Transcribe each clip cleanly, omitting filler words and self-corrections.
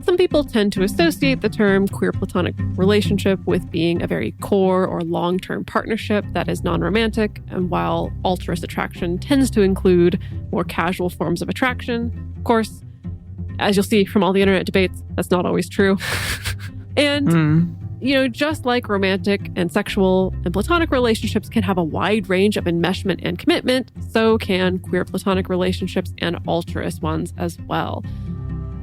Some people tend to associate the term queer platonic relationship with being a very core or long-term partnership that is non-romantic, and while alterous attraction tends to include more casual forms of attraction, of course, as you'll see from all the internet debates, that's not always true. And, just like romantic and sexual and platonic relationships can have a wide range of enmeshment and commitment, so can queer platonic relationships and alterous ones as well.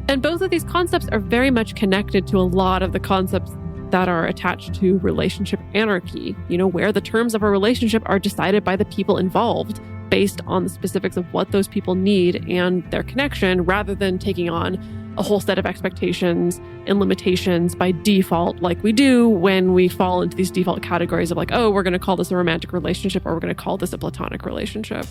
And both of these concepts are very much connected to a lot of the concepts that are attached to relationship anarchy, where the terms of a relationship are decided by the people involved based on the specifics of what those people need and their connection, rather than taking on a whole set of expectations and limitations by default, like we do when we fall into these default categories of like, oh, we're going to call this a romantic relationship or we're going to call this a platonic relationship.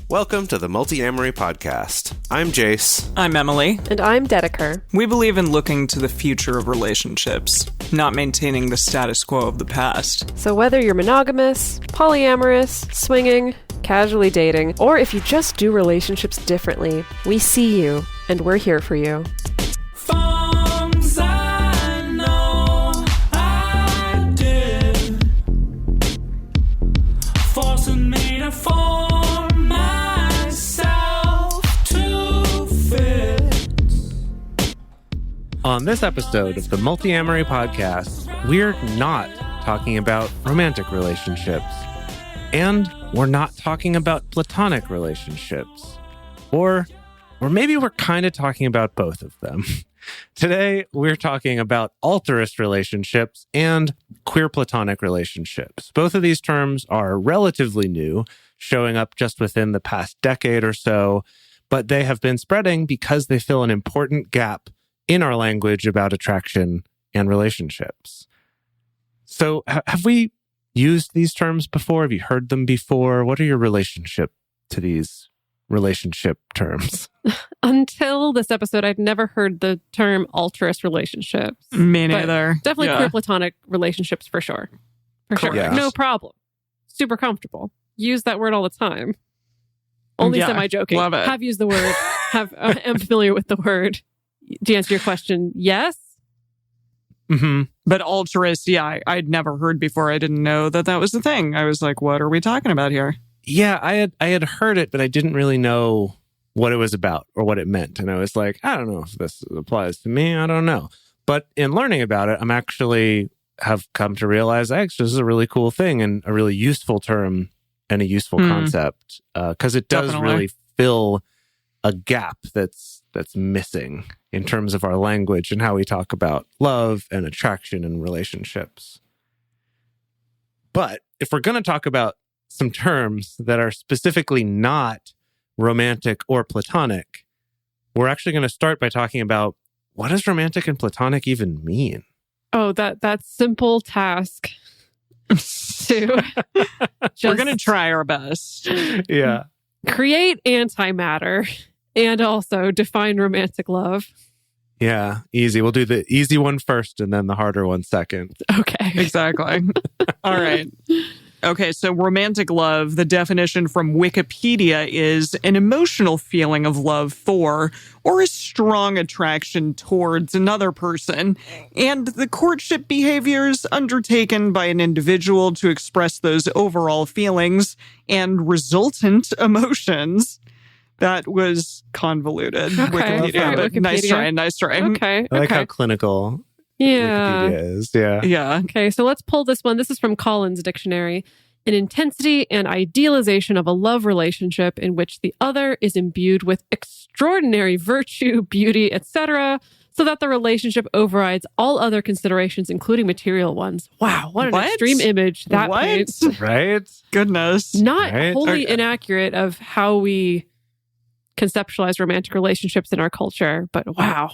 Welcome to the Multiamory podcast. I'm Jase. I'm Emily. And I'm Dedeker. We believe in looking to the future of relationships, not maintaining the status quo of the past. So whether you're monogamous, polyamorous, swinging, casually dating, or if you just do relationships differently, we see you and we're here for you. On this episode of the Multiamory podcast, we're not talking about romantic relationships. And we're not talking about platonic relationships. Or maybe we're kind of talking about both of them. Today, we're talking about alterous relationships and queer platonic relationships. Both of these terms are relatively new, showing up just within the past decade or so, but they have been spreading because they fill an important gap in our language about attraction and relationships. So have we used these terms before? Have you heard them before? What are your relationship to these relationship terms? Until this episode, I'd never heard the term alterous relationships. Me neither. Definitely queer platonic relationships for sure. For sure. Yes. No problem. Super comfortable. Use that word all the time. Only semi-joking. Love it. Have used the word. Am familiar with the word. To answer your question, yes. Mm-hmm. But alterous, I'd never heard before. I didn't know that was the thing. I was like, what are we talking about here? Yeah, I had heard it, but I didn't really know what it was about or what it meant. And I was like, I don't know if this applies to me. I don't know. But in learning about it, I'm actually have come to realize, this is a really cool thing and a really useful term and a useful concept because it does really fill a gap that's missing in terms of our language and how we talk about love and attraction and relationships. But if we're going to talk about some terms that are specifically not romantic or platonic, we're actually going to start by talking about what does romantic and platonic even mean? Oh, that simple task to we're going to try our best. Yeah. Create antimatter and also define romantic love. Yeah, easy. We'll do the easy one first and then the harder one second. Okay. Exactly. All right. Okay, so romantic love, the definition from Wikipedia is an emotional feeling of love for or a strong attraction towards another person, and the courtship behaviors undertaken by an individual to express those overall feelings and resultant emotions. That was convoluted. Okay. Wikipedia, but Wikipedia. nice try. Okay. I like how clinical Wikipedia is. Yeah. Okay, so let's pull this one. This is from Collins Dictionary. An intensity and idealization of a love relationship in which the other is imbued with extraordinary virtue, beauty, etc., so that the relationship overrides all other considerations, including material ones. Wow, what an extreme image that paints. Right? Goodness. Not wholly inaccurate of how we conceptualize romantic relationships in our culture, but wow.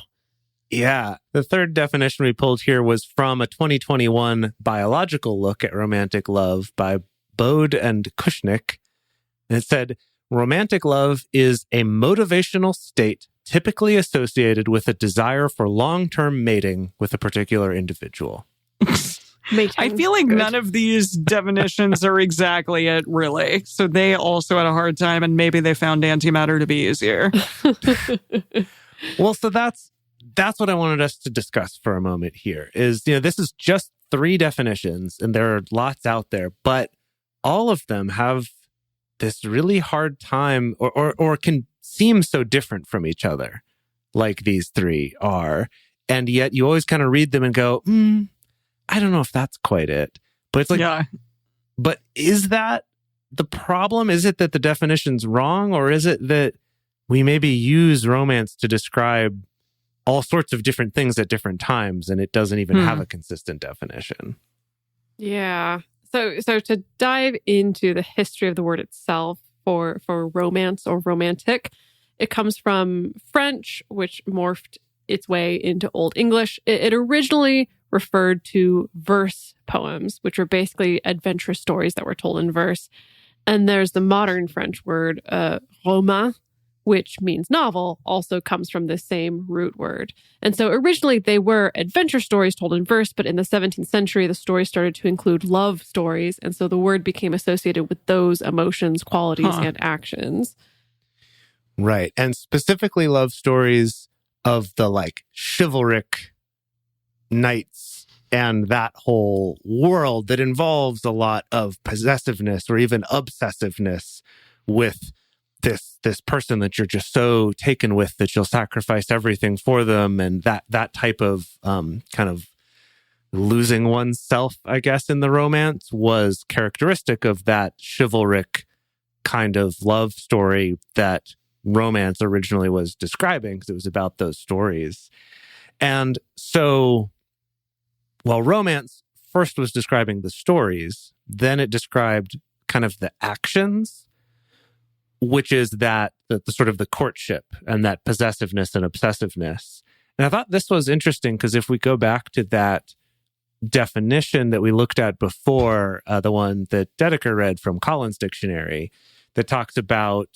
Yeah. The third definition we pulled here was from a 2021 biological look at romantic love by Bode and Kushnick. And it said, romantic love is a motivational state typically associated with a desire for long-term mating with a particular individual. I feel like none of these definitions are exactly it, really. So they also had a hard time, and maybe they found antimatter to be easier. Well, so that's that's what I wanted us to discuss for a moment here is, this is just 3 definitions and there are lots out there, but all of them have this really hard time or can seem so different from each other, like these 3 are. And yet you always kind of read them and go, I don't know if that's quite it. But it's like, yeah. But is that the problem? Is it that the definition's wrong? Or is it that we maybe use romance to describe all sorts of different things at different times and it doesn't even have a consistent definition? Yeah. So to dive into the history of the word itself for romance or romantic, it comes from French, which morphed its way into Old English. It originally referred to verse poems, which are basically adventurous stories that were told in verse. And there's the modern French word roman, which means novel, also comes from the same root word. And so originally they were adventure stories told in verse, but in the 17th century, the stories started to include love stories. And so the word became associated with those emotions, qualities, and actions. Right. And specifically love stories of the chivalric knights and that whole world that involves a lot of possessiveness or even obsessiveness with this person that you're just so taken with that you'll sacrifice everything for them. And that type of kind of losing oneself, I guess, in the romance was characteristic of that chivalric kind of love story that romance originally was describing, because it was about those stories. And so while romance first was describing the stories, then it described kind of the actions, which is that the sort of the courtship and that possessiveness and obsessiveness. And I thought this was interesting because if we go back to that definition that we looked at before, the one that Dedeker read from Collins Dictionary, that talks about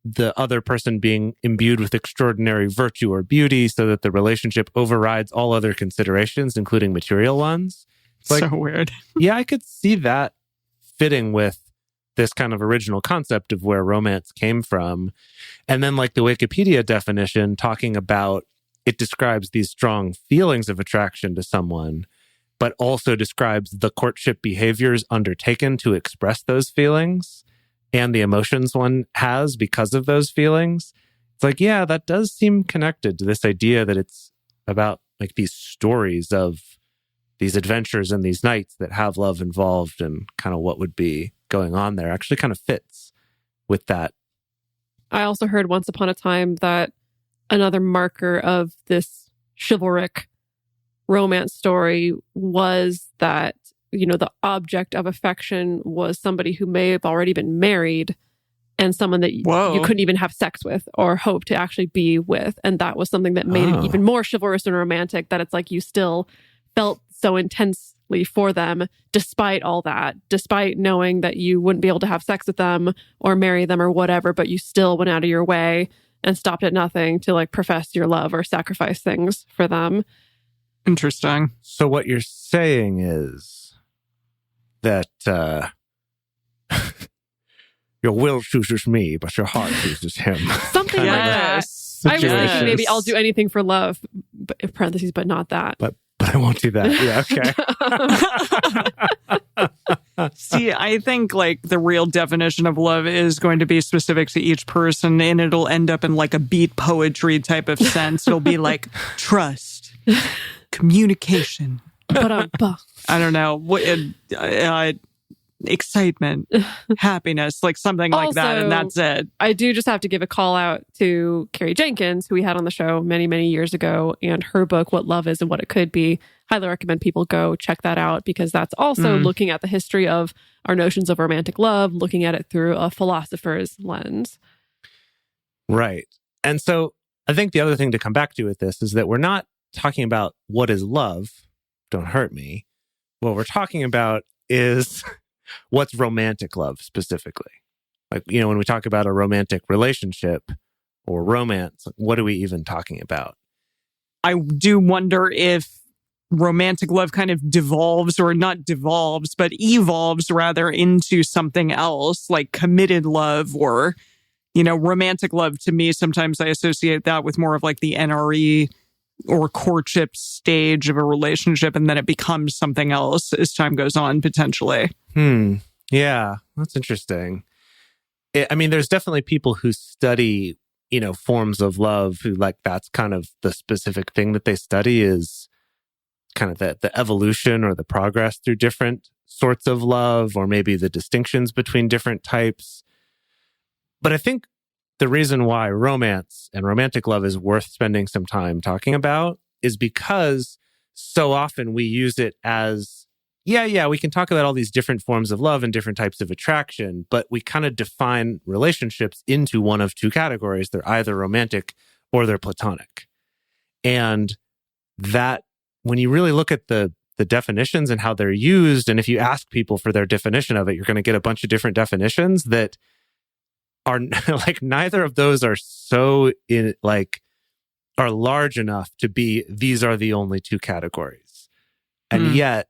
the other person being imbued with extraordinary virtue or beauty so that the relationship overrides all other considerations, including material ones. It's so weird. Yeah, I could see that fitting with this kind of original concept of where romance came from. And then the Wikipedia definition talking about, it describes these strong feelings of attraction to someone, but also describes the courtship behaviors undertaken to express those feelings and the emotions one has because of those feelings. It's yeah, that does seem connected to this idea that it's about these stories of these adventures and these nights that have love involved, and kind of what would be going on there actually kind of fits with that. I also heard once upon a time that another marker of this chivalric romance story was that, the object of affection was somebody who may have already been married and someone that you couldn't even have sex with or hope to actually be with. And that was something that made it even more chivalrous and romantic, that it's you still felt so intensely for them despite all that, despite knowing that you wouldn't be able to have sex with them or marry them or whatever, but you still went out of your way and stopped at nothing to profess your love or sacrifice things for them. Interesting. So what you're saying is that your will chooses me, but your heart chooses him. Something like that. I was thinking maybe I'll do anything for love, but in parentheses, but not that. But I won't do that. Yeah, okay. See, I think the real definition of love is going to be specific to each person, and it'll end up in a beat poetry type of sense. It'll be trust, communication. I don't know, excitement, happiness, something like that, and that's it. I do just have to give a call out to Carrie Jenkins, who we had on the show many, many years ago, and her book, What Love Is and What It Could Be. Highly recommend people go check that out, because that's also looking at the history of our notions of romantic love, looking at it through a philosopher's lens. Right. And so I think the other thing to come back to with this is that we're not talking about what is love. Don't hurt me. What we're talking about is what's romantic love specifically. When we talk about a romantic relationship or romance, what are we even talking about? I do wonder if romantic love kind of devolves, or not devolves, but evolves rather into something else, like committed love, or, romantic love. To me, sometimes I associate that with more of the NRE or courtship stage of a relationship, and then it becomes something else as time goes on, potentially. Yeah, that's interesting. I mean, there's definitely people who study, forms of love who that's kind of the specific thing that they study is kind of the evolution or the progress through different sorts of love, or maybe the distinctions between different types. But I think the reason why romance and romantic love is worth spending some time talking about is because so often we use it as, we can talk about all these different forms of love and different types of attraction, but we kind of define relationships into one of two categories. They're either romantic or they're platonic. And that, when you really look at the definitions and how they're used, and if you ask people for their definition of it, you're going to get a bunch of different definitions that are neither of those are are large enough to be, these are the only two categories. And yet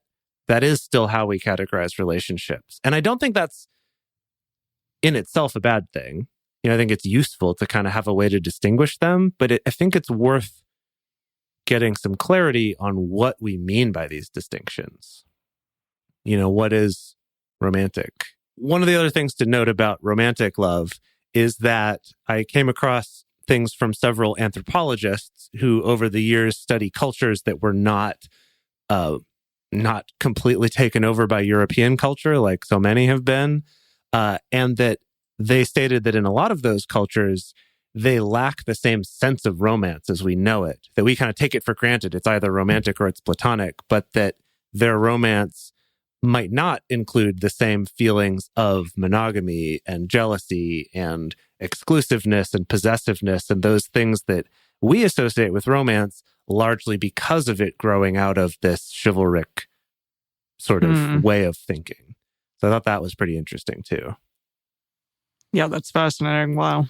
that is still how we categorize relationships. And I don't think that's in itself a bad thing. I think it's useful to kind of have a way to distinguish them, but I think it's worth getting some clarity on what we mean by these distinctions. What is romantic? One of the other things to note about romantic love is that I came across things from several anthropologists who over the years study cultures that were not completely taken over by European culture like so many have been, and that they stated that in a lot of those cultures, they lack the same sense of romance as we know it, that we kind of take it for granted. It's either romantic or it's platonic, but that their romance might not include the same feelings of monogamy and jealousy and exclusiveness and possessiveness and those things that we associate with romance, largely because of it growing out of this chivalric sort of way of thinking. So I thought that was pretty interesting too. Yeah, that's fascinating. Wow.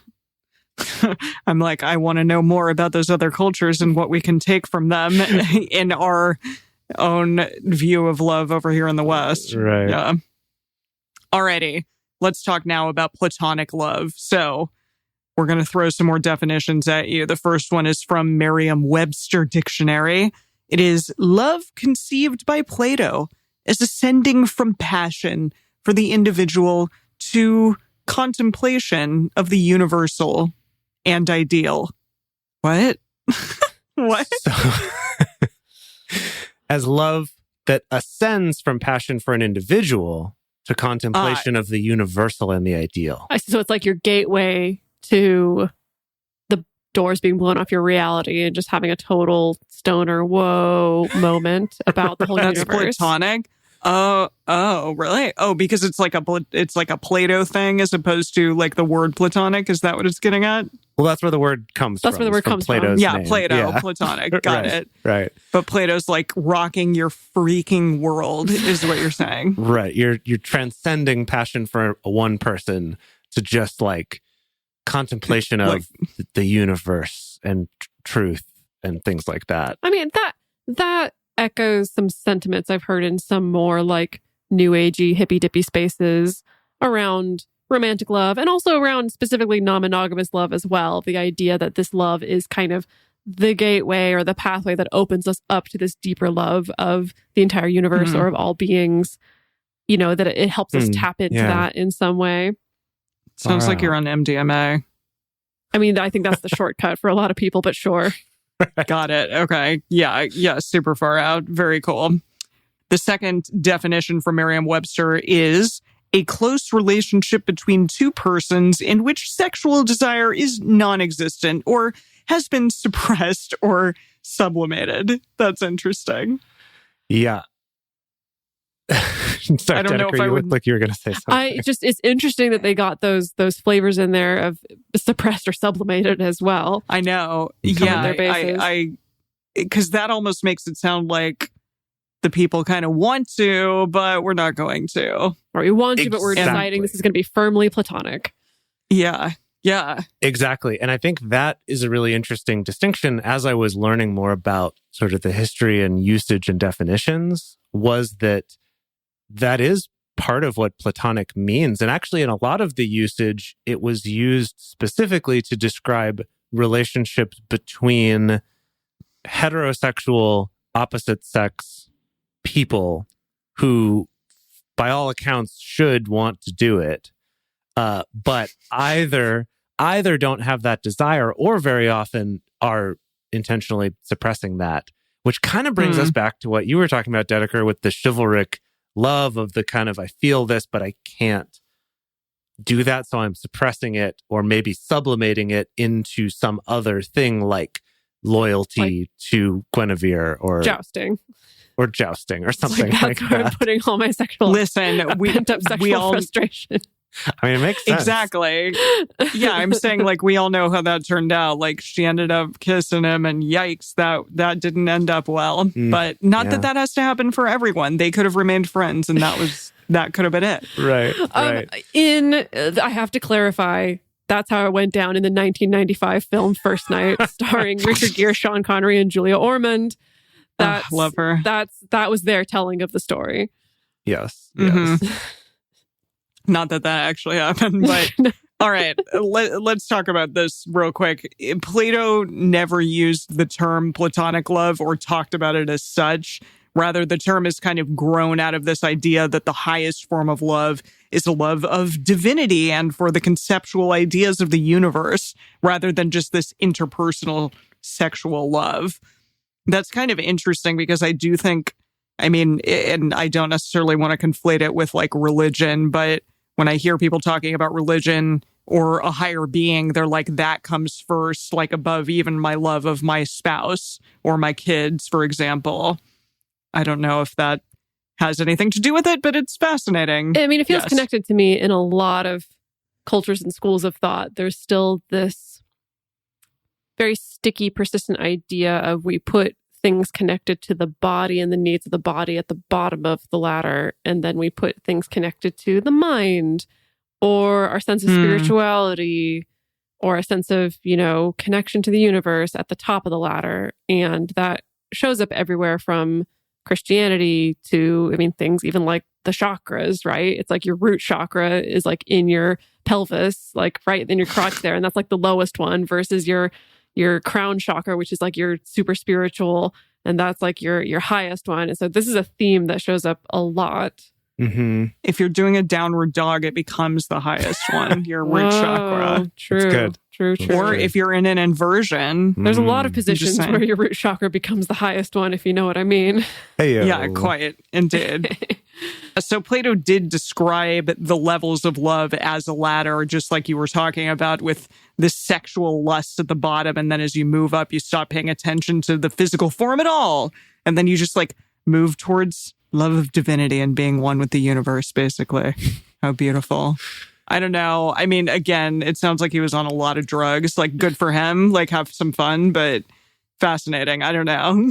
I'm like, I want to know more about those other cultures and what we can take from them in our own view of love over here in the West. Right. Yeah. Alrighty. Let's talk now about platonic love. So we're going to throw some more definitions at you. The first one is from Merriam-Webster Dictionary. It is love conceived by Plato as ascending from passion for the individual to contemplation of the universal and ideal. What? What? As love that ascends from passion for an individual to contemplation of the universal and the ideal. So it's like your gateway to the doors being blown off your reality and just having a total stoner whoa moment about the whole universe. That's platonic. Oh, really? Oh, because it's like a Plato thing as opposed to like the word platonic. Is that what it's getting at? Well, that's where the word comes from. That's where the word comes Plato's from. Yeah, name. Plato, Yeah. platonic. Got it. Right. But Plato's like rocking your freaking world is what you're saying. Right. You're transcending passion for one person to just like contemplation of the universe and truth and things like that. I mean, that echoes some sentiments I've heard in some more like new agey hippy dippy spaces around romantic love and also around specifically non-monogamous love as well. The idea that this love is kind of the gateway or the pathway that opens us up to this deeper love of the entire universe or of all beings, that it helps us tap into that in some way. Sounds like you're on MDMA. I mean, I think that's the shortcut for a lot of people, but sure. Got it. Okay. Yeah, super far out. Very cool. The second definition from Merriam-Webster is a close relationship between two persons in which sexual desire is non-existent or has been suppressed or sublimated. That's interesting. Yeah. Sorry, I don't know Dedeker, if I you would... looked like you were going to say something. It's interesting that they got those flavors in there of suppressed or sublimated as well. I know. Yeah. I because that almost makes it sound like the people kind of want to, but we're not going to. Or we want to, but we're deciding this is going to be firmly platonic. Yeah. Yeah. Exactly. And I think that is a really interesting distinction as I was learning more about sort of the history and usage and definitions, was that is part of what platonic means. And actually, in a lot of the usage, it was used specifically to describe relationships between heterosexual opposite sex people who, by all accounts, should want to do it, but either don't have that desire or very often are intentionally suppressing that, which kind of brings us back to what you were talking about, Dedeker, with the chivalric love of the kind of, I feel this, but I can't do that, so I'm suppressing it or maybe sublimating it into some other thing like loyalty to Guinevere or jousting or something like that's where that. I'm putting all my sexual pent up sexual frustration. I mean, it makes sense. Exactly. Yeah, I'm saying like we all know how that turned out. Like she ended up kissing him, and yikes, that didn't end up well. But not that has to happen for everyone. They could have remained friends, and that could have been it. Right. I have to clarify. That's how it went down in the 1995 film First Night, starring Richard Gere, Sean Connery, and Julia Ormond. Love her. That was their telling of the story. Yes. Not that actually happened, but all right, let's talk about this real quick. Plato never used the term platonic love or talked about it as such. Rather, the term has kind of grown out of this idea that the highest form of love is a love of divinity and for the conceptual ideas of the universe, rather than just this interpersonal sexual love. That's kind of interesting because I do think, and I don't necessarily want to conflate it with like religion, but when I hear people talking about religion or a higher being, they're like, that comes first, like above even my love of my spouse or my kids, for example. I don't know if that has anything to do with it, but it's fascinating. I mean, it feels connected to me in a lot of cultures and schools of thought. There's still this very sticky, persistent idea of we put things connected to the body and the needs of the body at the bottom of the ladder, and then we put things connected to the mind or our sense of spirituality or a sense of, connection to the universe at the top of the ladder. And that shows up everywhere from Christianity to, things even like the chakras, right? It's like your root chakra is like in your pelvis, like right in your crotch there. And that's like the lowest one versus your crown chakra, which is like your super spiritual. And that's like your highest one. And so this is a theme that shows up a lot. Mm-hmm. If you're doing a downward dog, it becomes the highest one, your root chakra. True. Good. True. Or if you're in an inversion. There's a lot of positions where your root chakra becomes the highest one, if you know what I mean. Hey-o. Yeah, quite. Indeed. So Plato did describe the levels of love as a ladder, just like you were talking about with this sexual lust at the bottom. And then as you move up, you stop paying attention to the physical form at all. And then you just like move towards love of divinity and being one with the universe, basically. How beautiful. I don't know. Again, it sounds like he was on a lot of drugs. Like, good for him. Like, have some fun, but fascinating. I don't know.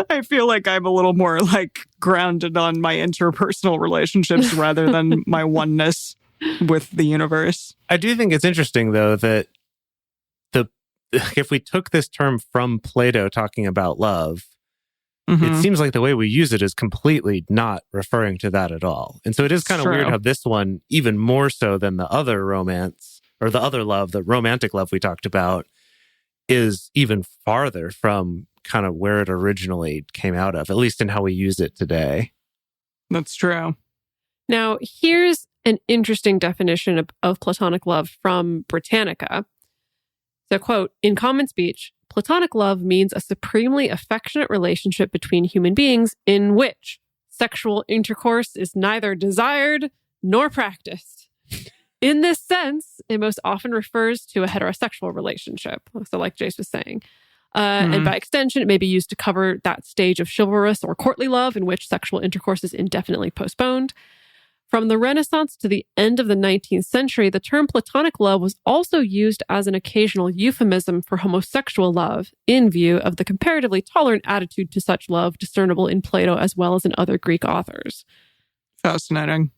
I feel like I'm a little more like grounded on my interpersonal relationships rather than my oneness with the universe. I do think it's interesting, though, that if we took this term from Plato talking about love, it seems like the way we use it is completely not referring to that at all. And so it is kind of weird how this one, even more so than the other romance or the other love, the romantic love we talked about, is even farther from kind of where it originally came out of, at least in how we use it today. That's true. Now, here's an interesting definition of platonic love from Britannica. So, quote, in common speech, platonic love means a supremely affectionate relationship between human beings in which sexual intercourse is neither desired nor practiced. In this sense, it most often refers to a heterosexual relationship. So like Jase was saying. And by extension, it may be used to cover that stage of chivalrous or courtly love in which sexual intercourse is indefinitely postponed. From the Renaissance to the end of the 19th century, the term platonic love was also used as an occasional euphemism for homosexual love in view of the comparatively tolerant attitude to such love discernible in Plato as well as in other Greek authors. Fascinating.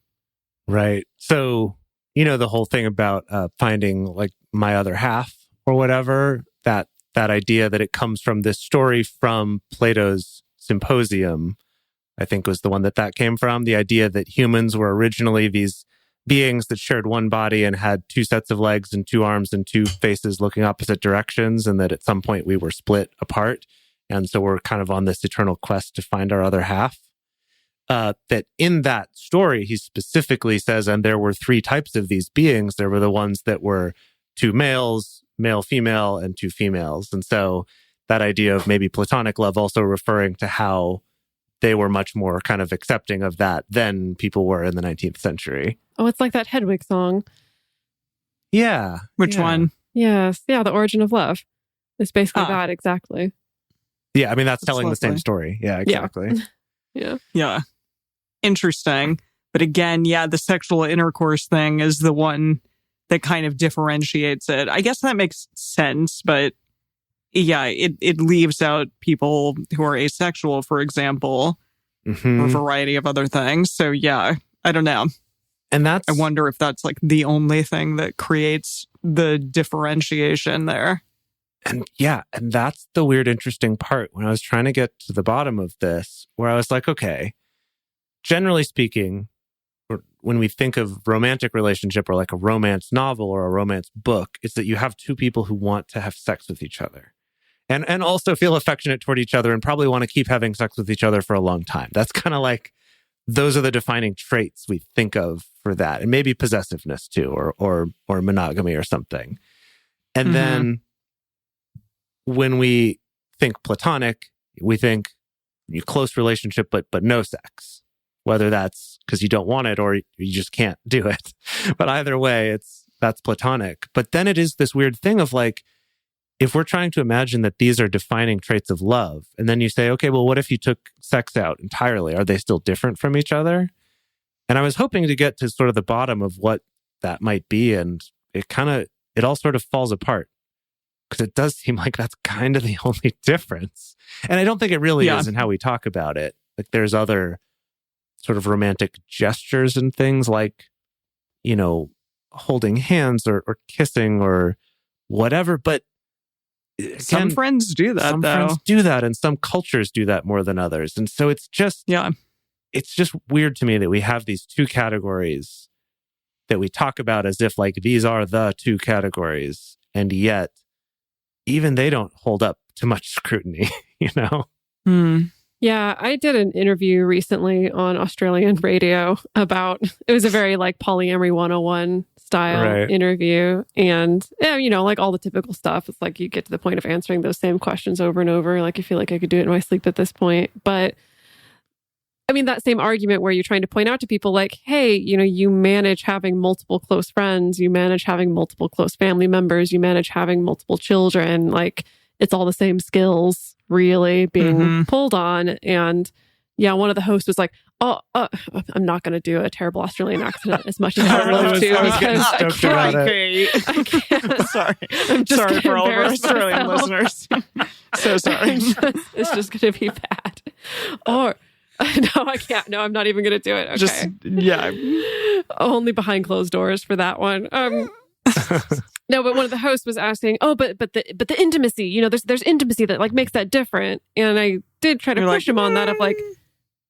Right. So, the whole thing about finding like my other half or whatever, that idea that it comes from this story from Plato's Symposium, I think was the one that came from. The idea that humans were originally these beings that shared one body and had two sets of legs and two arms and two faces looking opposite directions, and that at some point we were split apart And so we're kind of on this eternal quest to find our other half. That in that story, he specifically says, and there were 3 types of these beings. There were the ones that were 2 males, male, female, and 2 females. And so that idea of maybe platonic love also referring to how they were much more kind of accepting of that than people were in the 19th century. Oh, it's like that Hedwig song. Yeah. Which one? Yes. Yeah, The Origin of Love. It's basically that, exactly. Yeah, I mean, that's telling the same story. Yeah, exactly. Yeah. Interesting. But again, the sexual intercourse thing is the one that kind of differentiates it. I guess that makes sense, but it leaves out people who are asexual, for example, or a variety of other things. So I don't know. And I wonder if that's like the only thing that creates the differentiation there. And that's the weird, interesting part when I was trying to get to the bottom of this, where I was like, okay, generally speaking, when we think of romantic relationship or like a romance novel or a romance book, it's that you have 2 people who want to have sex with each other and also feel affectionate toward each other and probably want to keep having sex with each other for a long time. That's kind of like, those are the defining traits we think of for that. And maybe possessiveness too, or monogamy or something. And then when we think platonic, we think close relationship, but no sex, whether that's because you don't want it or you just can't do it. But either way, that's platonic. But then it is this weird thing of like, if we're trying to imagine that these are defining traits of love, and then you say, okay, well, what if you took sex out entirely? Are they still different from each other? And I was hoping to get to sort of the bottom of what that might be. And it all sort of falls apart. Because it does seem like that's kind of the only difference. And I don't think it really is in how we talk about it. Like there's other sort of romantic gestures and things like, holding hands or kissing or whatever. But again, some friends do that, some friends do that, and some cultures do that more than others. And so it's just weird to me that we have these 2 categories that we talk about as if like these are the 2 categories. And yet, even they don't hold up to much scrutiny, Yeah, I did an interview recently on Australian radio about, it was a very like polyamory 101 style interview. And, like all the typical stuff. It's like you get to the point of answering those same questions over and over. Like, I feel like I could do it in my sleep at this point. But I mean, that same argument where you're trying to point out to people like, hey, you manage having multiple close friends, you manage having multiple close family members, you manage having multiple children. Like, it's all the same skills really being pulled on. And one of the hosts was like, I'm not going to do a terrible Australian accent as much as I would love to because I can't. Sorry. I'm just sorry for all of our Australian listeners. So sorry. It's just going to be bad. Or no, I can't. No, I'm not even going to do it. Okay. Only behind closed doors for that one. No, but one of the hosts was asking, but the intimacy, there's intimacy that like makes that different. And I did try to push him on that of like,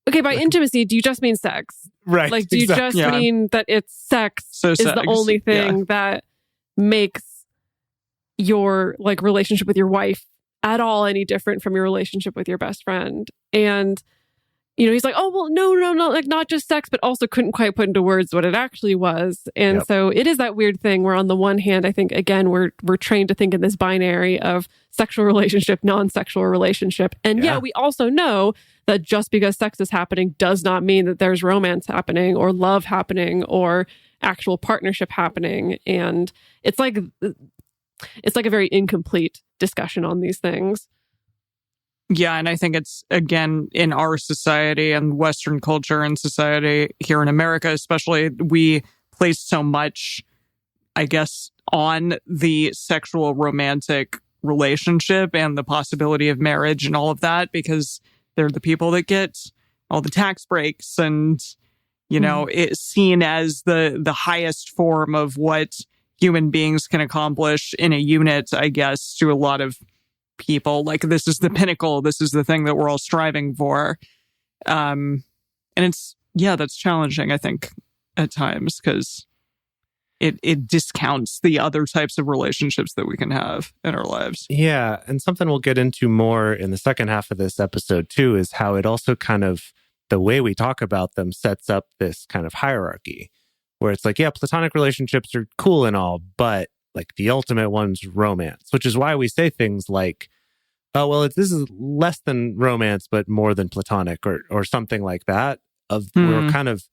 okay, by intimacy, do you just mean sex? Right. Like, do you just mean that it's sex is the only thing that makes your like relationship with your wife at all any different from your relationship with your best friend? And he's like, oh, well, no, like not just sex, but also couldn't quite put into words what it actually was. And so it is that weird thing where on the one hand, I think, again, we're trained to think in this binary of sexual relationship, non-sexual relationship. And we also know that just because sex is happening does not mean that there's romance happening or love happening or actual partnership happening. And it's like a very incomplete discussion on these things. Yeah, and I think it's, again, in our society and Western culture and society here in America, especially, we place so much, I guess, on the sexual romantic relationship and the possibility of marriage and all of that because they're the people that get all the tax breaks and, it's seen as the highest form of what human beings can accomplish in a unit, I guess, to a lot of people. Like, this is the pinnacle, this is the thing that we're all striving for, and it's that's challenging, I think, at times, because it discounts the other types of relationships that we can have in our lives. Yeah. And something we'll get into more in the second half of this episode too is how it also kind of, the way we talk about them sets up this kind of hierarchy where it's like, yeah, platonic relationships are cool and all, but like the ultimate one's romance, which is why we say things like, oh, well, this is less than romance, but more than platonic or something like that. We're kind of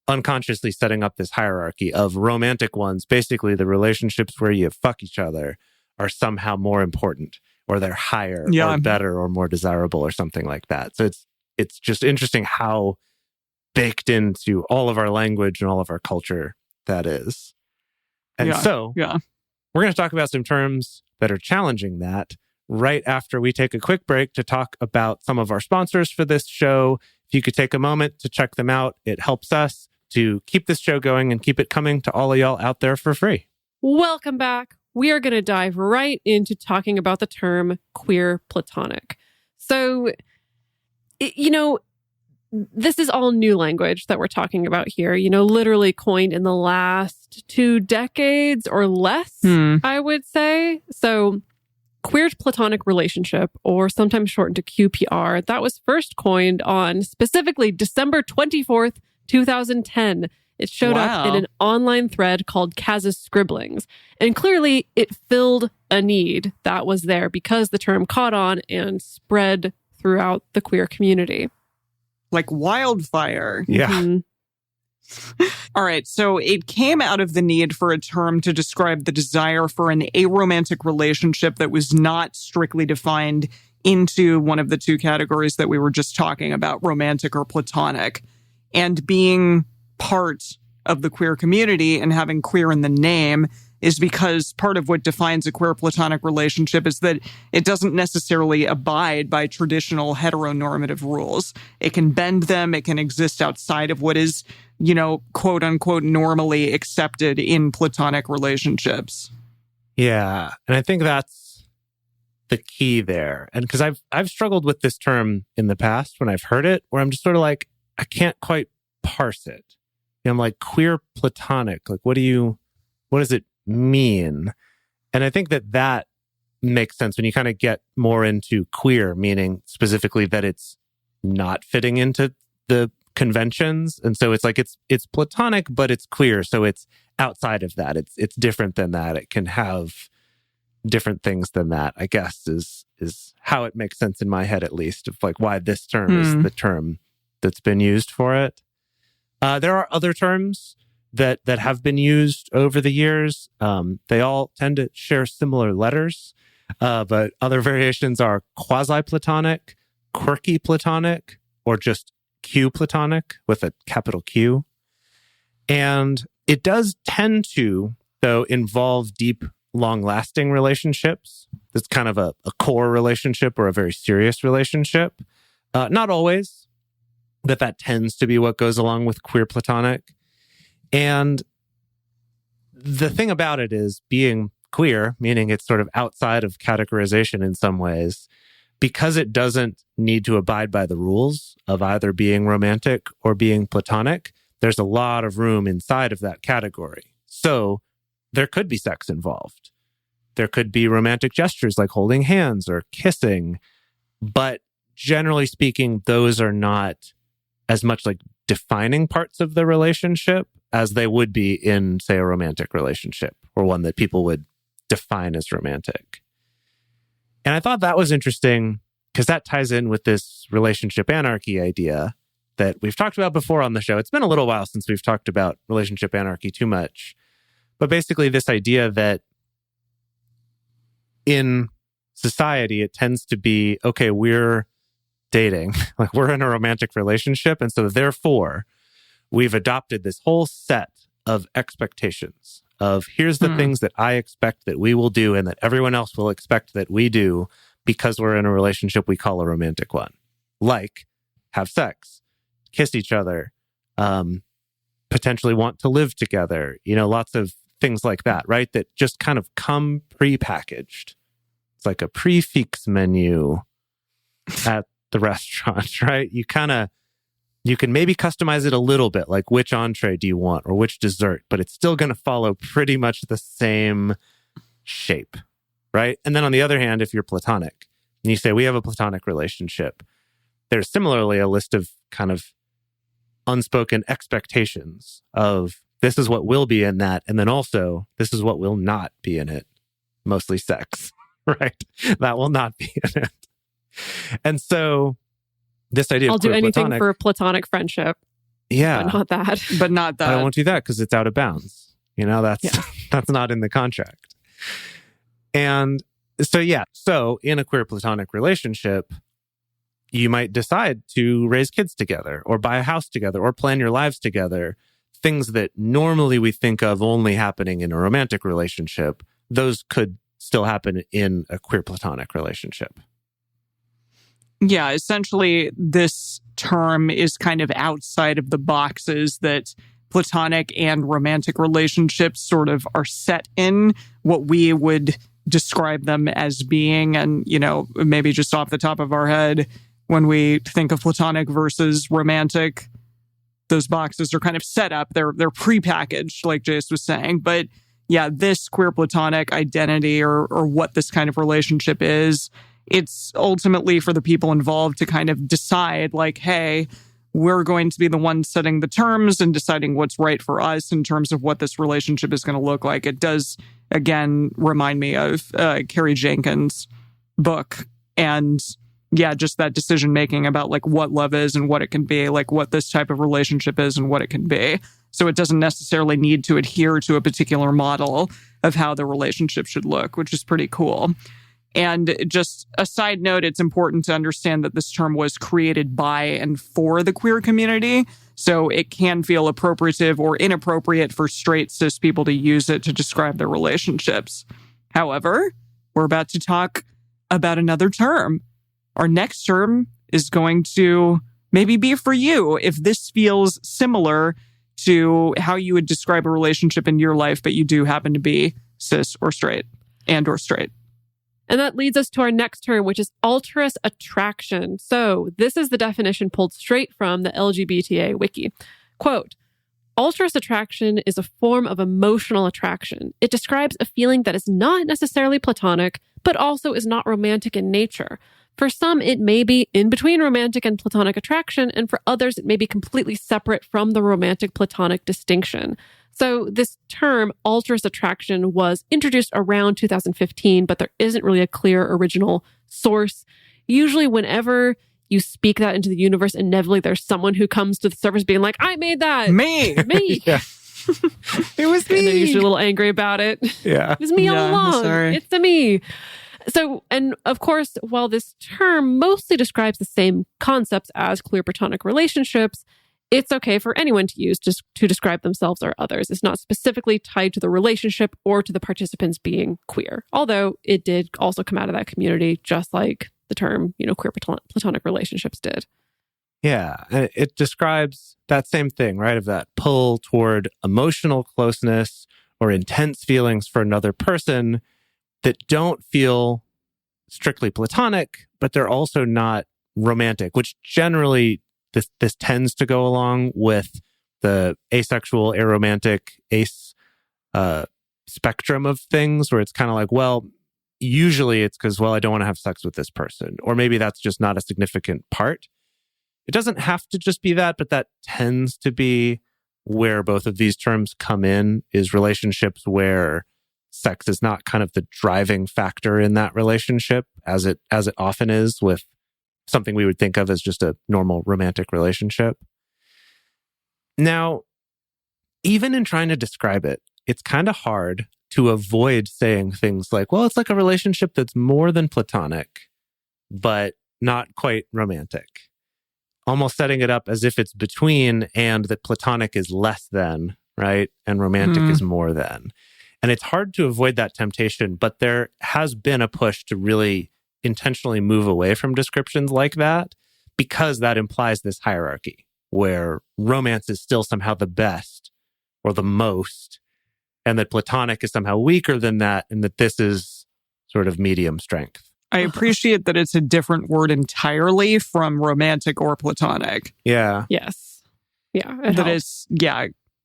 unconsciously setting up this hierarchy of romantic ones. Basically, the relationships where you fuck each other are somehow more important, or they're higher or better or more desirable or something like that. So it's just interesting how baked into all of our language and all of our culture that is. And we're going to talk about some terms that are challenging that right after we take a quick break to talk about some of our sponsors for this show. If you could take a moment to check them out, it helps us to keep this show going and keep it coming to all of y'all out there for free. Welcome back. We are going to dive right into talking about the term queer platonic. So, this is all new language that we're talking about here, literally coined in the last 2 decades or less, I would say. So queer platonic relationship, or sometimes shortened to QPR, that was first coined on specifically December 24th, 2010. It showed up in an online thread called Kaz's Scribblings. And clearly it filled a need that was there because the term caught on and spread throughout the queer community. Like wildfire. Yeah. Mm-hmm. All right. So it came out of the need for a term to describe the desire for an aromantic relationship that was not strictly defined into one of the 2 categories that we were just talking about, romantic or platonic. And being part of the queer community and having queer in the name is because part of what defines a queer platonic relationship is that it doesn't necessarily abide by traditional heteronormative rules. It can bend them. It can exist outside of what is, quote unquote, normally accepted in platonic relationships. Yeah. And I think that's the key there. And because I've struggled with this term in the past when I've heard it, where I'm just sort of like, I can't quite parse it. I'm like, queer platonic, like, what does it mean? And I think that makes sense when you kind of get more into queer, meaning specifically that it's not fitting into the conventions. And so it's like, it's platonic, but it's queer. So it's outside of that. It's different than that. It can have different things than that, I guess, is how it makes sense in my head, at least, of like why this term is the term that's been used for it. There are other terms that have been used over the years. They all tend to share similar letters, but other variations are quasi-platonic, quirky platonic, or just Q-platonic with a capital Q. And it does tend to, though, involve deep, long-lasting relationships. It's kind of a core relationship or a very serious relationship. Not always. That tends to be what goes along with queer platonic. And the thing about it is being queer, meaning it's sort of outside of categorization in some ways, because it doesn't need to abide by the rules of either being romantic or being platonic, there's a lot of room inside of that category. So there could be sex involved. There could be romantic gestures like holding hands or kissing. But generally speaking, those are not as much like defining parts of the relationship as they would be in, say, a romantic relationship or one that people would define as romantic. And I thought that was interesting because that ties in with this relationship anarchy idea that we've talked about before on the show. It's been a little while since we've talked about relationship anarchy too much. But basically this idea that in society, it tends to be, okay, we're dating, like we're in a romantic relationship. And so therefore, we've adopted this whole set of expectations of here's the things that I expect that we will do and that everyone else will expect that we do because we're in a relationship we call a romantic one. Like have sex, kiss each other, potentially want to live together, lots of things like that, right? That just kind of come pre-packaged. It's like a prefix menu at the restaurant, right? You kind of You can maybe customize it a little bit, like which entree do you want or which dessert, but it's still going to follow pretty much the same shape, right? And then on the other hand, if you're platonic and you say, we have a platonic relationship, there's similarly a list of kind of unspoken expectations of this is what will be in that. And then also, this is what will not be in it. Mostly sex, right? That will not be in it. And so this idea I'll of do anything platonic, for platonic friendship. yeah, But not that. But not that. I won't do that because it's out of bounds. That's not in the contract. And so in a queer platonic relationship, you might decide to raise kids together or buy a house together or plan your lives together. Things that normally we think of only happening in a romantic relationship, those could still happen in a queer platonic relationship. Yeah, essentially, this term is kind of outside of the boxes that platonic and romantic relationships sort of are set in, what we would describe them as being. And, maybe just off the top of our head, when we think of platonic versus romantic, those boxes are kind of set up. They're prepackaged, like Jase was saying. But yeah, this queer platonic identity or what this kind of relationship is, it's ultimately for the people involved to kind of decide, like, hey, we're going to be the ones setting the terms and deciding what's right for us in terms of what this relationship is going to look like. It does, again, remind me of Carrie Jenkins' book. And yeah, just that decision making about like what love is and what it can be, like what this type of relationship is and what it can be. So it doesn't necessarily need to adhere to a particular model of how the relationship should look, which is pretty cool. And just a side note, it's important to understand that this term was created by and for the queer community. So it can feel appropriative or inappropriate for straight cis people to use it to describe their relationships. However, we're about to talk about another term. Our next term is going to maybe be for you if this feels similar to how you would describe a relationship in your life, but you do happen to be cis or straight or straight. And that leads us to our next term, which is alterous attraction. So this is the definition pulled straight from the LGBTA wiki. Quote, alterous attraction is a form of emotional attraction. It describes a feeling that is not necessarily platonic, but also is not romantic in nature. For some, it may be in between romantic and platonic attraction, and for others, it may be completely separate from the romantic-platonic distinction. So this term, alterous attraction, was introduced around 2015, but there isn't really a clear original source. Usually whenever you speak that into the universe, inevitably there's someone who comes to the surface being like, I made that. Me. Yeah. It was me. And they're usually a little angry about it. Yeah. It was me all along. Sorry. It's a me. So, and of course, while this term mostly describes the same concepts as queer platonic relationships, it's okay for anyone to use just to describe themselves or others. It's not specifically tied to the relationship or to the participants being queer, although it did also come out of that community, just like the term, queer platonic relationships did. Yeah, it describes that same thing, right? Of that pull toward emotional closeness or intense feelings for another person that don't feel strictly platonic, but they're also not romantic, which generally this tends to go along with the asexual, aromantic, ace spectrum of things, where it's kind of like, well, usually it's because, well, I don't want to have sex with this person, or maybe that's just not a significant part. It doesn't have to just be that, but that tends to be where both of these terms come in, is relationships where sex is not kind of the driving factor in that relationship, as it often is with something we would think of as just a normal romantic relationship. Now, even in trying to describe it, it's kind of hard to avoid saying things like, well, it's like a relationship that's more than platonic, but not quite romantic. Almost setting it up as if it's between, and that platonic is less than, right? And romantic is more than. And it's hard to avoid that temptation, but there has been a push to really intentionally move away from descriptions like that, because that implies this hierarchy where romance is still somehow the best or the most, and that platonic is somehow weaker than that, and that this is sort of medium strength. I appreciate that it's a different word entirely from romantic or platonic. Yeah. Yes. Yeah.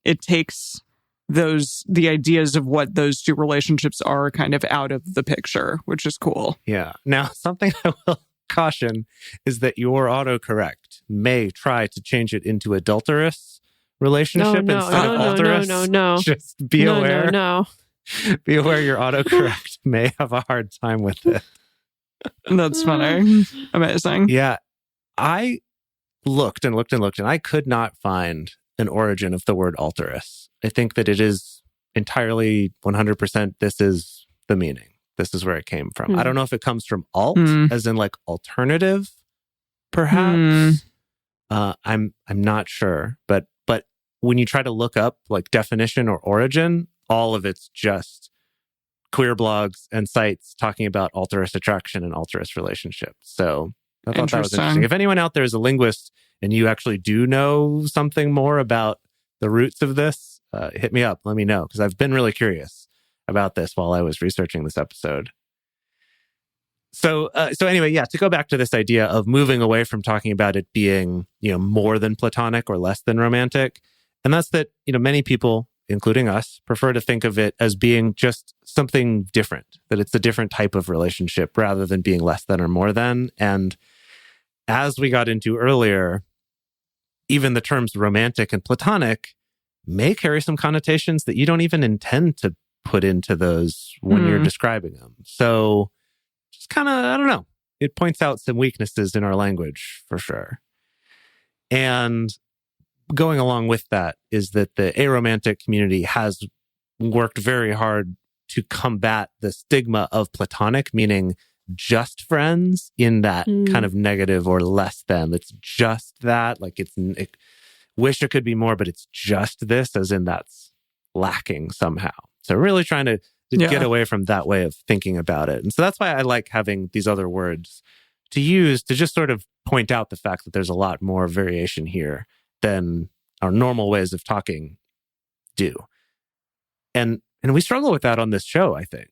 It takes the ideas of what those two relationships are kind of out of the picture, which is cool. Yeah. Now, something I will caution is that your autocorrect may try to change it into adulterous relationship instead of alterous. No. Just be aware. No. Be aware your autocorrect may have a hard time with it. That's funny. Amazing. Yeah. I looked and I could not find an origin of the word alterous. I think that it is entirely 100% this is the meaning. This is where it came from. I don't know if it comes from alt, as in like alternative, perhaps. I'm not sure. But when you try to look up like definition or origin, all of it's just queer blogs and sites talking about alterous attraction and alterous relationships. So I thought that was interesting. If anyone out there is a linguist and you actually do know something more about the roots of this, hit me up. Let me know, because I've been really curious about this while I was researching this episode. So anyway, to go back to this idea of moving away from talking about it being, more than platonic or less than romantic, and that's that, many people, including us, prefer to think of it as being just something different, that it's a different type of relationship rather than being less than or more than. And as we got into earlier, even the terms romantic and platonic may carry some connotations that you don't even intend to put into those when you're describing them. So just kind of, I don't know, it points out some weaknesses in our language for sure. And going along with that is that the aromantic community has worked very hard to combat the stigma of platonic, meaning just friends, in that kind of negative or less than. It's just that, like wish it could be more, but it's just this, as in that's lacking somehow. So really trying to get away from that way of thinking about it. And so that's why I like having these other words to use to just sort of point out the fact that there's a lot more variation here than our normal ways of talking do. And we struggle with that on this show, I think.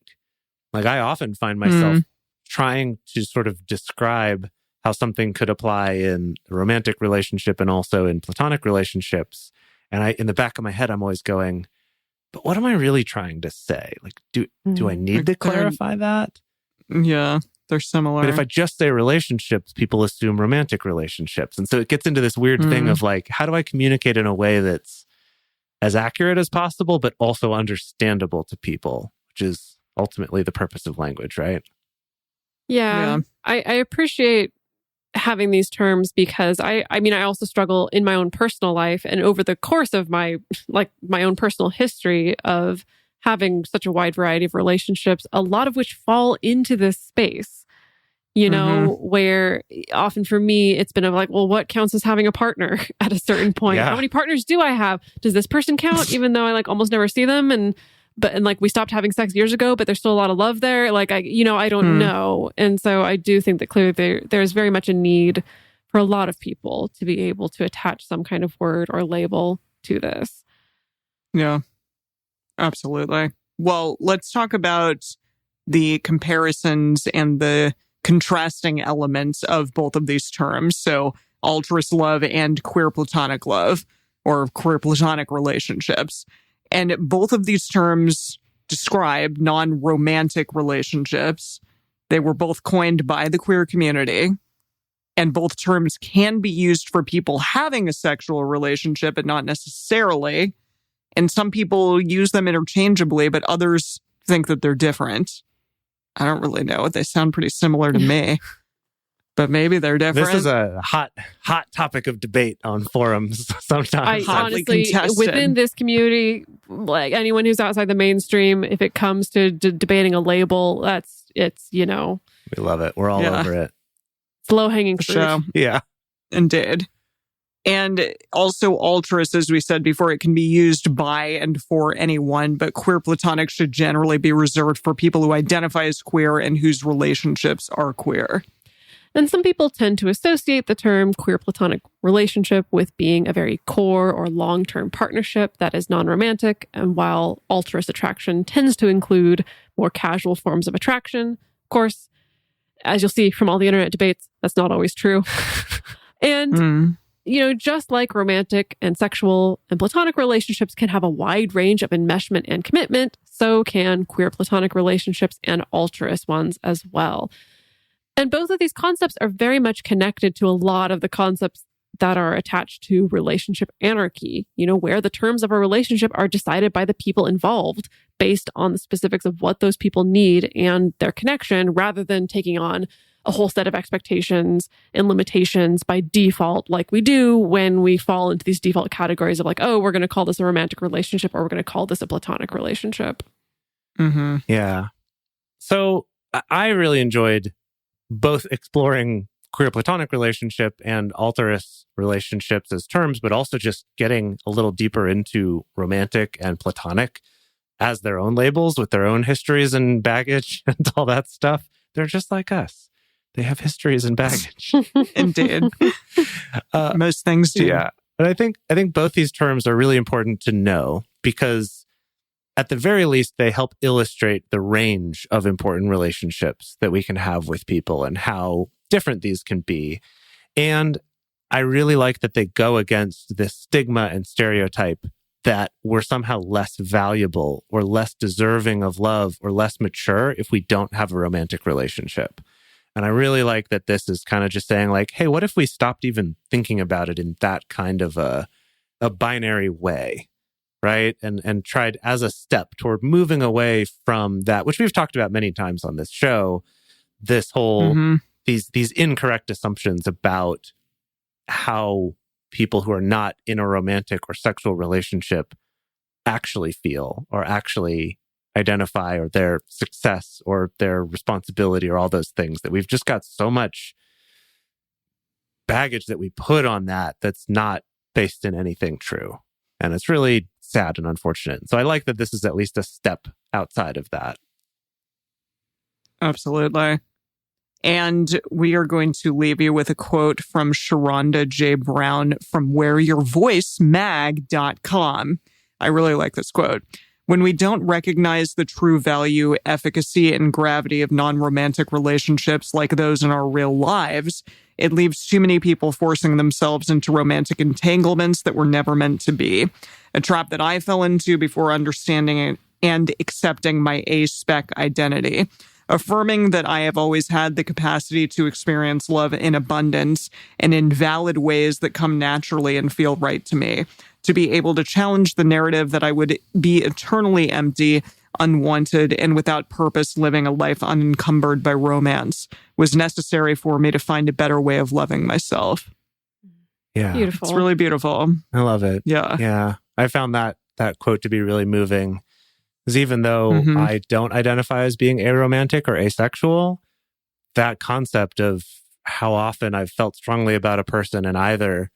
Like I often find myself trying to sort of describe how something could apply in a romantic relationship and also in platonic relationships. And in the back of my head, I'm always going, but what am I really trying to say? Like, do I need to clarify that? Yeah, they're similar. But if I just say relationships, people assume romantic relationships. And so it gets into this weird thing of like, how do I communicate in a way that's as accurate as possible, but also understandable to people, which is ultimately the purpose of language, right? Yeah. I appreciate having these terms because I also struggle in my own personal life and over the course of my own personal history of having such a wide variety of relationships, a lot of which fall into this space, where often for me, it's been like, well, what counts as having a partner at a certain point? Yeah. How many partners do I have? Does this person count? Even though I like almost never see them and we stopped having sex years ago, but there's still a lot of love there. Like, I don't know. And so I do think that clearly there's very much a need for a lot of people to be able to attach some kind of word or label to this. Yeah, absolutely. Well, let's talk about the comparisons and the contrasting elements of both of these terms. So alterous love and queer platonic love, or queer platonic relationships. And both of these terms describe non-romantic relationships. They were both coined by the queer community. And both terms can be used for people having a sexual relationship, but not necessarily. And some people use them interchangeably, but others think that they're different. I don't really know. They sound pretty similar to me. But maybe they're different. This is a hot topic of debate on forums sometimes. Honestly, within this community, like anyone who's outside the mainstream, if it comes to debating a label, it's We love it. We're all over it. It's low-hanging fruit. Sure. Yeah. Indeed. And also alterous, as we said before, it can be used by and for anyone, but queer platonic should generally be reserved for people who identify as queer and whose relationships are queer. And some people tend to associate the term queer platonic relationship with being a very core or long-term partnership that is non-romantic, and while alterous attraction tends to include more casual forms of attraction, of course. As you'll see from all the internet debates, that's not always true. And, just like romantic and sexual and platonic relationships can have a wide range of enmeshment and commitment, so can queer platonic relationships and alterous ones as well. And both of these concepts are very much connected to a lot of the concepts that are attached to relationship anarchy, where the terms of a relationship are decided by the people involved based on the specifics of what those people need and their connection, rather than taking on a whole set of expectations and limitations by default, like we do when we fall into these default categories of like, oh, we're going to call this a romantic relationship or we're going to call this a platonic relationship. Mm-hmm. Yeah. So I really enjoyed both exploring queer platonic relationship and alterous relationships as terms, but also just getting a little deeper into romantic and platonic as their own labels with their own histories and baggage and all that stuff. They're just like us. They have histories and baggage. Indeed. Most things do. Yeah. But I think both these terms are really important to know because at the very least, they help illustrate the range of important relationships that we can have with people and how different these can be. And I really like that they go against this stigma and stereotype that we're somehow less valuable or less deserving of love or less mature if we don't have a romantic relationship. And I really like that this is kind of just saying like, hey, what if we stopped even thinking about it in that kind of a binary way, right? And tried as a step toward moving away from that, which we've talked about many times on this show, this whole, these incorrect assumptions about how people who are not in a romantic or sexual relationship actually feel or actually identify, or their success or their responsibility or all those things, that we've just got so much baggage that we put on that that's not based in anything true. And it's really sad and unfortunate. So I like that this is at least a step outside of that. Absolutely. And we are going to leave you with a quote from Sharonda J. Brown from wearyourvoicemag.com. I really like this quote. When we don't recognize the true value, efficacy, and gravity of non-romantic relationships like those in our real lives, it leaves too many people forcing themselves into romantic entanglements that were never meant to be. A trap that I fell into before understanding and accepting my A-spec identity. Affirming that I have always had the capacity to experience love in abundance and in valid ways that come naturally and feel right to me. To be able to challenge the narrative that I would be eternally empty, unwanted, and without purpose living a life unencumbered by romance was necessary for me to find a better way of loving myself. Yeah. Beautiful. It's really beautiful. I love it. Yeah. Yeah. I found that quote to be really moving. Because even though I don't identify as being aromantic or asexual, that concept of how often I've felt strongly about a person and either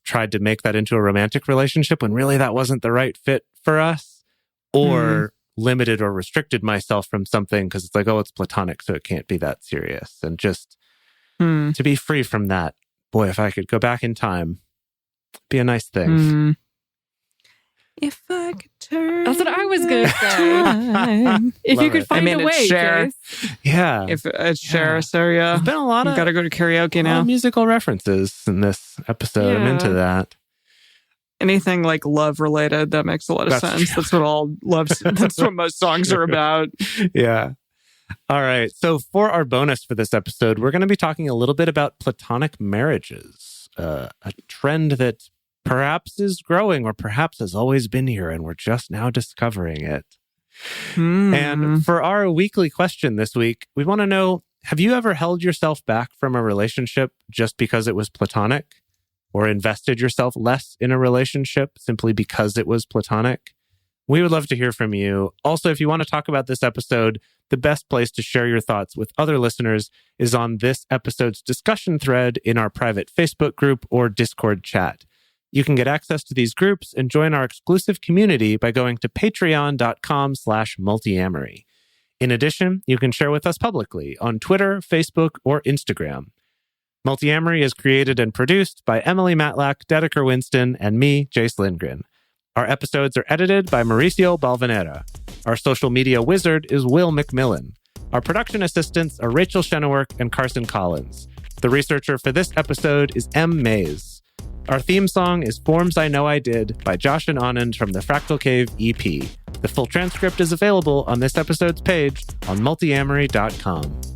tried to make that into a romantic relationship when really that wasn't the right fit for us, or limited or restricted myself from something because it's like, oh, it's platonic, so it can't be that serious. And just to be free from that, boy, if I could go back in time, it'd be a nice thing. If I could turn. That's what I was going to say. If you could find a way, Jase. Yeah. If it's Cher, so yeah. There's been a lot of... Got to go to karaoke now. Musical references in this episode. I'm into that. Anything like love related, that makes a lot of sense. True. That's what that's what most songs are about. Yeah. All right. So for our bonus for this episode, we're going to be talking a little bit about platonic marriages, a trend that perhaps is growing or perhaps has always been here and we're just now discovering it. And for our weekly question this week, we want to know, have you ever held yourself back from a relationship just because it was platonic, or invested yourself less in a relationship simply because it was platonic? We would love to hear from you. Also, if you want to talk about this episode, the best place to share your thoughts with other listeners is on this episode's discussion thread in our private Facebook group or Discord chat. You can get access to these groups and join our exclusive community by going to patreon.com/multiamory. In addition, you can share with us publicly on Twitter, Facebook, or Instagram. Multiamory is created and produced by Emily Matlack, Dedeker Winston, and me, Jase Lindgren. Our episodes are edited by Mauricio Balvanera. Our social media wizard is Will McMillan. Our production assistants are Rachel Shennework and Carson Collins. The researcher for this episode is M. Mays. Our theme song is Forms I Know I Did by Josh and Anand from the Fractal Cave EP. The full transcript is available on this episode's page on multiamory.com.